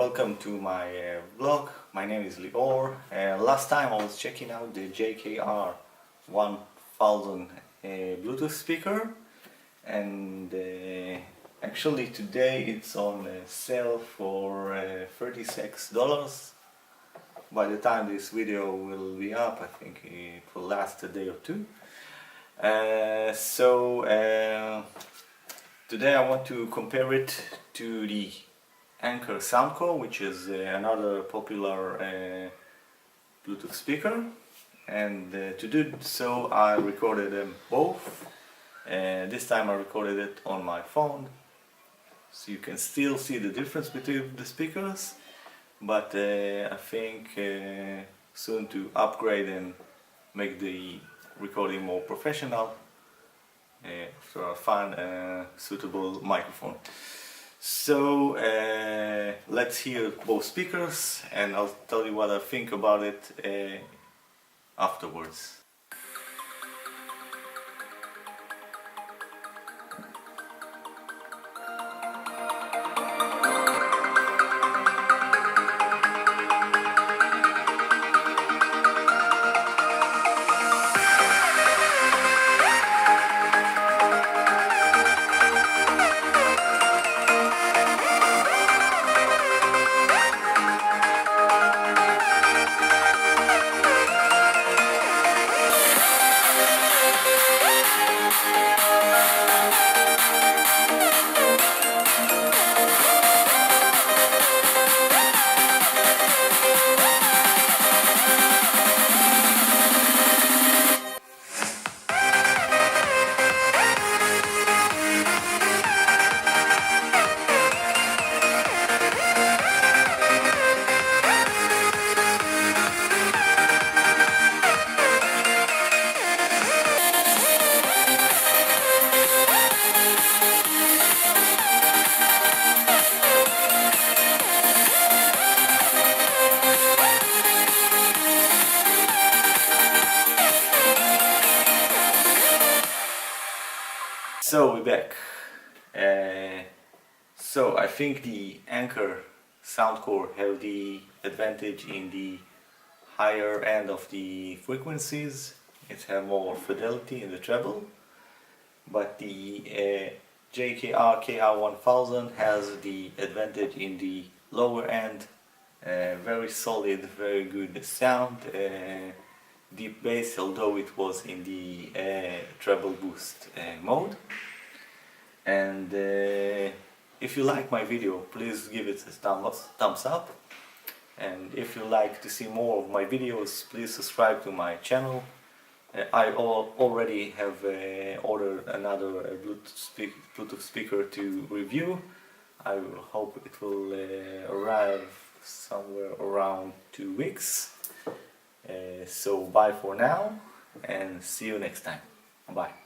welcome to my vlog. My name is Lior. Last time I was checking out the JKR 1000 Bluetooth speaker, and actually today it's on sale for $36. By the time this video will be up, I think it will last a day or two. Today I want to compare it to the Anker Soundcore, which is another popular Bluetooth speaker, and to do so I recorded them both. This time I recorded it on my phone, so you can still see the difference between the speakers, but I think soon to upgrade and make the recording more professional after I find a suitable microphone. So let's hear both speakers and I'll tell you what I think about it afterwards. So we're back. So I think the Anker Soundcore have the advantage in the higher end of the frequencies. It has more fidelity in the treble, but the JKR KR1000 has the advantage in the lower end. Very solid, very good sound, deep bass, although it was in the treble boost mode. And if you like my video, please give it a thumbs up, and if you like to see more of my videos, please subscribe to my channel. I already have ordered another Bluetooth speaker to review. I will hope it will arrive somewhere around 2 weeks. So bye for now and see you next time. Bye.